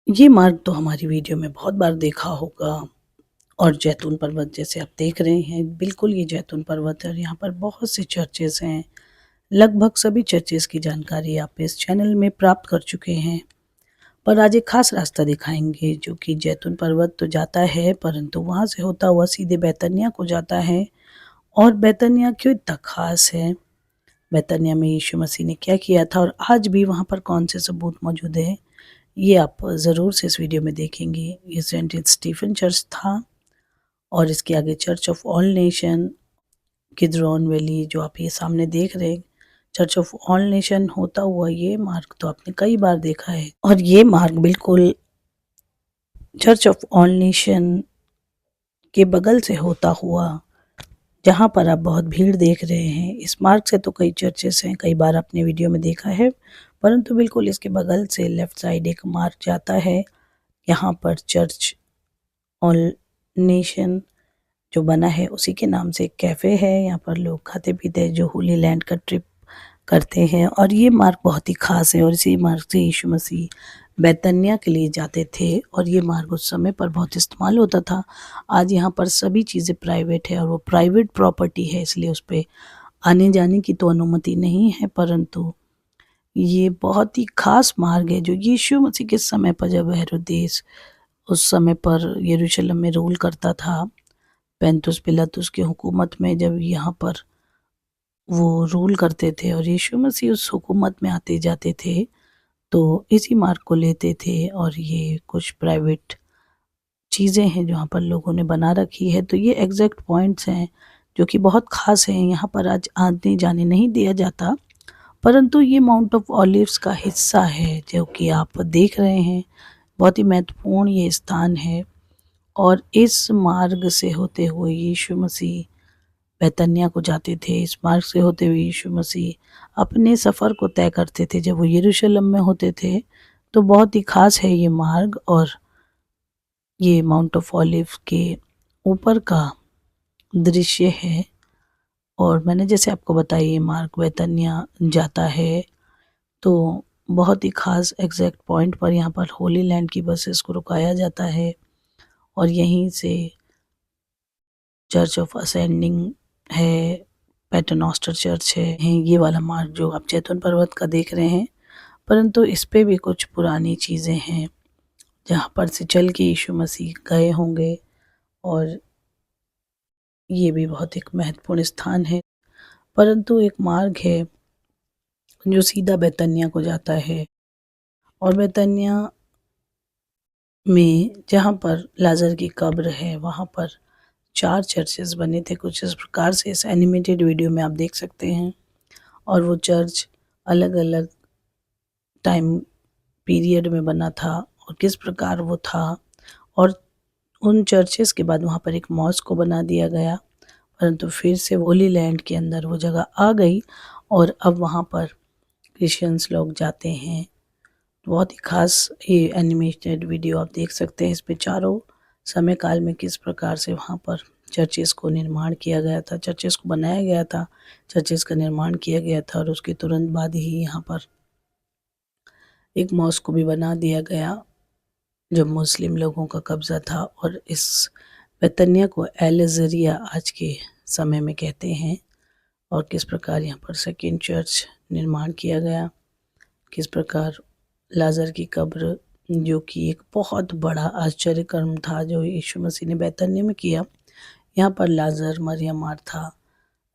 ये मार्ग तो हमारी वीडियो में बहुत बार देखा होगा और जैतून पर्वत जैसे आप देख रहे हैं, बिल्कुल ये जैतून पर्वत है और यहाँ पर बहुत से चर्चेज़ हैं। लगभग सभी चर्चेज़ की जानकारी आप इस चैनल में प्राप्त कर चुके हैं। पर आज एक ख़ास रास्ता दिखाएँगे जो कि जैतून पर्वत तो जाता है, परंतु वहाँ से होता हुआ सीधे बैतनिय्याह को जाता है। और बैतनिय्याह क्यों इतना ख़ास है? बैतनिय्याह में यीशु मसीह ने क्या किया था और आज भी वहाँ पर कौन से सबूत मौजूद हैं? ये आप ज़रूर से इस वीडियो में देखेंगे। ये सेंट स्टीफन चर्च था और इसके आगे church of all nation, Kidron valley जो आप ये सामने देख रहे हैं, चर्च ऑफ ऑल नेशन होता हुआ ये मार्ग तो आपने कई बार देखा है। और ये मार्ग बिल्कुल चर्च ऑफ ऑल नेशन के बगल से होता हुआ, जहाँ पर आप बहुत भीड़ देख रहे हैं, इस मार्ग से तो कई चर्चेस हैं, कई बार आपने वीडियो में देखा है, परंतु बिल्कुल इसके बगल से लेफ्ट साइड एक मार्ग जाता है। यहाँ पर चर्च ऑल नेशन जो बना है उसी के नाम से एक कैफ़े है। यहाँ पर लोग खाते पीते हैं जो होली लैंड का ट्रिप करते हैं और ये मार्ग बहुत ही ख़ास है और इसी मार्ग से यीशु मसीह बैतनिय्याह के लिए जाते थे और ये मार्ग उस समय पर बहुत इस्तेमाल होता था। आज यहाँ पर सभी चीज़ें प्राइवेट है और वो प्राइवेट प्रॉपर्टी है, इसलिए उस पे आने जाने की तो अनुमति नहीं है, परंतु ये बहुत ही ख़ास मार्ग है जो यीशु मसीह के समय पर, जब हेरोदेस उस समय पर यरूशलेम में रूल करता था, पेंतुस पिलातुस की हुकूमत में जब यहाँ पर वो रूल करते थे और यीशु मसीह उस हुकूमत में आते जाते थे, तो इसी मार्ग को लेते थे और ये कुछ प्राइवेट चीज़ें हैं जो यहाँ पर लोगों ने बना रखी है। तो ये एग्जैक्ट पॉइंट्स हैं जो कि बहुत ख़ास हैं। यहाँ पर आज आने जाने नहीं दिया जाता, परंतु ये माउंट ऑफ ऑलिव्स का हिस्सा है जो कि आप देख रहे हैं। बहुत ही महत्वपूर्ण ये स्थान है और इस मार्ग से होते हुए यीशु मसीह बैतनिय्याह को जाते थे। इस मार्ग से होते हुए यीशु मसीह अपने सफ़र को तय करते थे जब वो यरूशलेम में होते थे। तो बहुत ही ख़ास है ये मार्ग और ये माउंट ऑफ ऑलिव के ऊपर का दृश्य है। और मैंने जैसे आपको बताया ये मार्ग बैतनिय्याह जाता है, तो बहुत ही ख़ास एग्जैक्ट पॉइंट पर यहाँ पर होली लैंड की बसेस को रुकाया जाता है और यहीं से चर्च ऑफ असेंडिंग है, पैटरनॉस्टर चर्च है। ये वाला मार्ग जो आप जैतून पर्वत का देख रहे हैं, परंतु इस पे भी कुछ पुरानी चीज़ें हैं जहाँ पर से चल के यीशु मसीह गए होंगे और ये भी बहुत एक महत्वपूर्ण स्थान है। परंतु एक मार्ग है जो सीधा बैतनिय्याह को जाता है और बैतनिय्याह में जहाँ पर लाजर की कब्र है वहाँ पर 4 चर्चेज़ बने थे। कुछ इस प्रकार से इस एनिमेटेड वीडियो में आप देख सकते हैं और वो चर्च अलग-अलग टाइम पीरियड में बना था और किस प्रकार वो था। और उन चर्चेज़ के बाद वहाँ पर एक मॉस्क को बना दिया गया, परंतु फिर से होली लैंड के अंदर वो जगह आ गई और अब वहाँ पर क्रिश्चियंस लोग जाते हैं। बहुत ही ख़ास ये एनिमेटेड वीडियो आप देख सकते हैं। इसमें चारों समय काल में किस प्रकार से वहाँ पर चर्चेज़ को निर्माण किया गया था, चर्चेज़ को बनाया गया था, चर्चेज़ का निर्माण किया गया था और उसके तुरंत बाद ही यहाँ पर एक मॉस्क को भी बना दिया गया जब मुस्लिम लोगों का कब्ज़ा था। और इस बैतनिय्याह को एल अज़रिया आज के समय में कहते हैं। और किस प्रकार यहाँ पर सेकंड चर्च निर्माण किया गया, किस प्रकार लाजर की कब्र जो कि एक बहुत बड़ा आश्चर्य कर्म था जो यीशु मसीह ने बैतनिय्याह में किया। यहाँ पर लाजर, मरियम, मार्था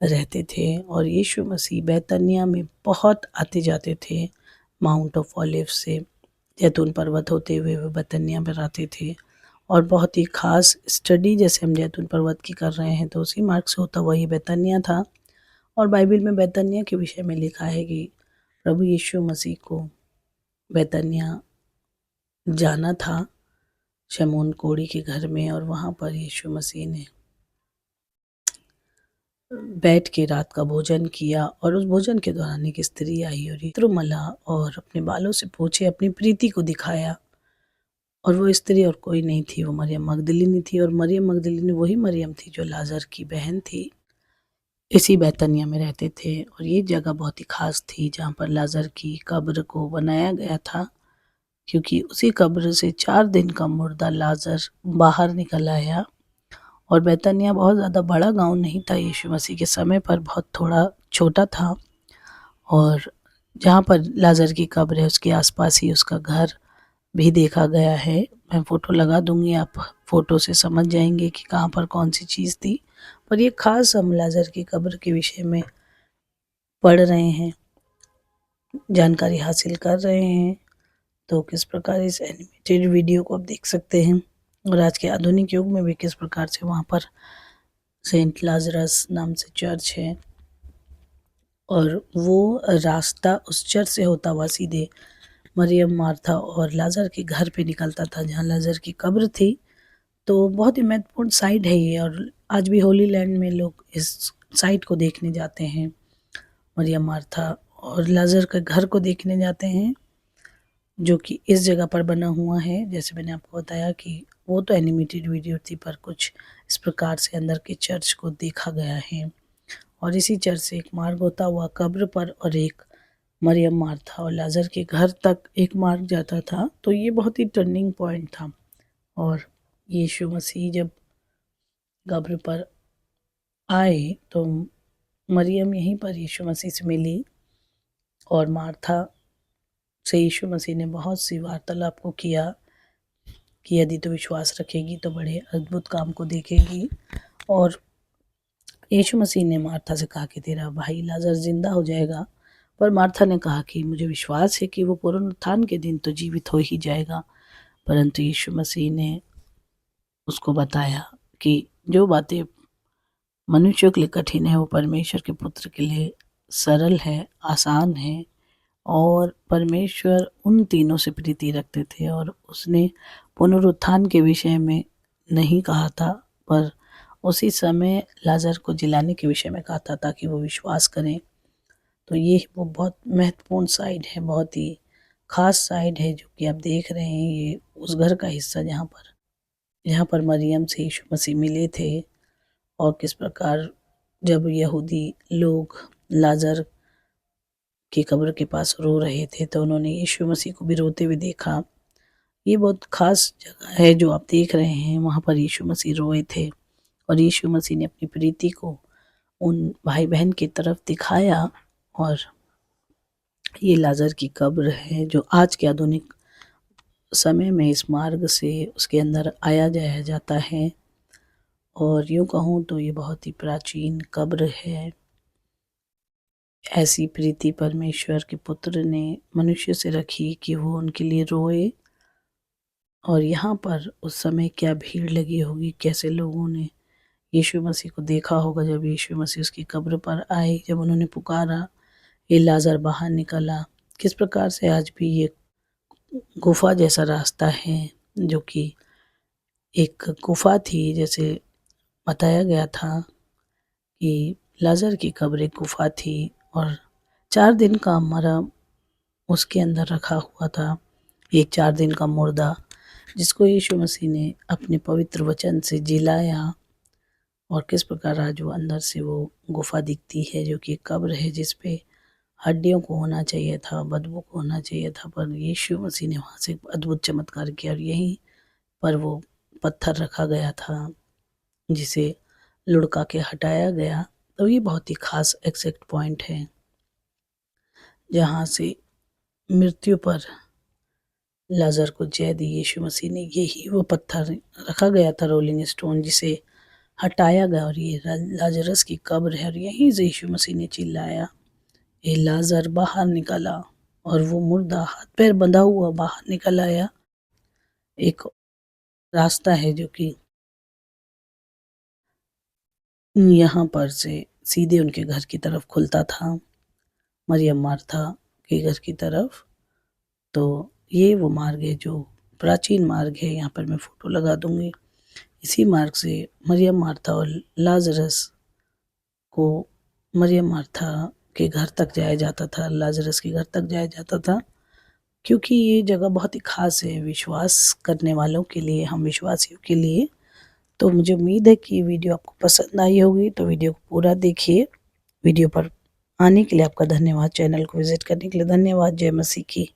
रहते थे और यीशु मसीह बैतनिय्याह में बहुत आते जाते थे। माउंट ऑफ ऑलिव से जैतून पर्वत होते हुए वो बैतनिय्याह पर आते थे और बहुत ही ख़ास स्टडी जैसे हम जैतून पर्वत की कर रहे हैं तो उसी मार्ग से होता हुआ ये बैतनिय्याह था। और बाइबल में बैतनिय्याह के विषय में लिखा है कि प्रभु यीशु मसीह को बैतनिय्याह जाना था शमौन कोढ़ी के घर में और वहाँ पर यीशु मसीह ने बैठ के रात का भोजन किया और उस भोजन के दौरान एक स्त्री आई और इत्र मला और अपने बालों से पोंछे अपनी प्रीति को दिखाया। और वो स्त्री और कोई नहीं थी, वो मरियम मगदलीनी थी और मरियम मगदलीनी वही मरियम थी जो लाजर की बहन थी। इसी बैतनिय्याह में रहते थे और ये जगह बहुत ही ख़ास थी जहाँ पर लाजर की कब्र को बनाया गया था। क्योंकि उसी कब्र से 4 दिन का मुर्दा लाज़र बाहर निकल आया। और बैतनिय्याह बहुत ज़्यादा बड़ा गाँव नहीं था, यीशु मसीह के समय पर बहुत थोड़ा छोटा था। और जहाँ पर लाज़र की कब्र है उसके आस-पास ही उसका घर भी देखा गया है। मैं फ़ोटो लगा दूँगी, आप फ़ोटो से समझ जाएँगे कि कहाँ पर कौन-सी चीज़ थी। पर ये ख़ास हम लाज़र की कब्र के विषय में पढ़ रहे हैं, जानकारी हासिल कर रहे हैं। तो किस प्रकार इस एनिमेटेड वीडियो को आप देख सकते हैं और आज के आधुनिक युग में भी किस प्रकार से वहाँ पर सेंट लाज़रस नाम से चर्च है और वो रास्ता उस चर्च से होता हुआ सीधे मरियम, मार्था और लाज़र के घर पे निकलता था जहाँ लाज़र की कब्र थी। तो बहुत ही महत्वपूर्ण साइट है ये और आज भी होली लैंड में लोग इस साइट को देखने जाते हैं। मरियम, मार्था और लाज़र के घर को देखने जाते हैं जो कि इस जगह पर बना हुआ है। जैसे मैंने आपको बताया कि वो तो एनिमेटेड वीडियो थी पर कुछ इस प्रकार से अंदर के चर्च को देखा गया है। और इसी चर्च से एक मार्ग होता हुआ कब्र पर और एक मरियम, मार्था और लाज़र के घर तक एक मार्ग जाता था। तो ये बहुत ही टर्निंग पॉइंट था। और यीशु मसीह जब कब्र पर आए तो मरियम यहीं पर यीशु मसीह से मिली और मार्था से यीशु मसीह ने बहुत सी वार्तालाप को किया कि यदि तो विश्वास रखेगी तो बड़े अद्भुत काम को देखेगी। और यीशु मसीह ने मार्था से कहा कि तेरा भाई लाज़र जिंदा हो जाएगा। पर मार्था ने कहा कि मुझे विश्वास है कि वो पुनरुत्थान के दिन तो जीवित हो ही जाएगा। परंतु यीशु मसीह ने उसको बताया कि जो बातें मनुष्यों के लिए कठिन है वो परमेश्वर के पुत्र के लिए सरल है, आसान है। और परमेश्वर उन तीनों से प्रीति रखते थे और उसने पुनरुत्थान के विषय में नहीं कहा था पर उसी समय लाज़र को जिलाने के विषय में कहा था ताकि वो विश्वास करें। तो ये वो बहुत महत्वपूर्ण साइड है, बहुत ही ख़ास साइड है जो कि आप देख रहे हैं। ये उस घर का हिस्सा जहाँ पर मरियम से यीशु मसीह मिले थे और किस प्रकार जब यहूदी लोग लाज़र की कब्र के पास रो रहे थे तो उन्होंने यीशु मसीह को भी रोते हुए देखा। ये बहुत ख़ास जगह है जो आप देख रहे हैं, वहाँ पर यीशु मसीह रोए थे और यीशु मसीह ने अपनी प्रीति को उन भाई बहन की तरफ दिखाया। और ये लाज़र की कब्र है जो आज के आधुनिक समय में इस मार्ग से उसके अंदर आया जाया जाता है। और यूँ कहूँ तो ये बहुत ही प्राचीन कब्र है। ऐसी प्रीति परमेश्वर के पुत्र ने मनुष्य से रखी कि वो उनके लिए रोए। और यहाँ पर उस समय क्या भीड़ लगी होगी, कैसे लोगों ने यीशु मसीह को देखा होगा जब यीशु मसीह उसकी कब्र पर आए, जब उन्होंने पुकारा ये लाज़र बाहर निकला। किस प्रकार से आज भी ये गुफा जैसा रास्ता है जो कि एक गुफा थी, जैसे बताया गया था कि लाज़र की कब्र एक गुफा थी और 4 दिन का मरम उसके अंदर रखा हुआ था। एक 4 दिन का मुर्दा जिसको यीशु मसीह ने अपने पवित्र वचन से जिलाया। और किस प्रकार आज वो अंदर से वो गुफा दिखती है जो कि एक कब्र है जिस पे हड्डियों को होना चाहिए था, बदबू को होना चाहिए था, पर यीशु मसीह ने वहाँ से एक अद्भुत चमत्कार किया और यहीं पर वो पत्थर रखा गया था जिसे लुढ़का के हटाया गया। तो ये बहुत ही ख़ास एग्जैक्ट पॉइंट है जहाँ से मृत्यु पर लाज़र को जय दी यीशु मसीह ने। यही वो पत्थर रखा गया था, रोलिंग स्टोन, जिसे हटाया गया और ये लाजरस की कब्र है। और यहीं से यीशु मसीह ने चिल्लाया, ये लाज़र बाहर निकला। और वो मुर्दा हाथ पैर बंधा हुआ बाहर निकल आया। एक रास्ता है जो कि यहाँ पर से सीधे उनके घर की तरफ खुलता था, मरियम मार्था के घर की तरफ। तो ये वो मार्ग है जो प्राचीन मार्ग है, यहाँ पर मैं फ़ोटो लगा दूँगी। इसी मार्ग से मरियम, मार्था और लाजरस को मरियम, मार्था के घर तक जाया जाता था, लाजरस के घर तक जाया जाता था, क्योंकि ये जगह बहुत ही ख़ास है विश्वास करने वालों के लिए, हम विश्वासियों के लिए। तो मुझे उम्मीद है कि वीडियो आपको पसंद आई होगी, तो वीडियो को पूरा देखिए। वीडियो पर आने के लिए आपका धन्यवाद, चैनल को विज़िट करने के लिए धन्यवाद। जय मसीह की।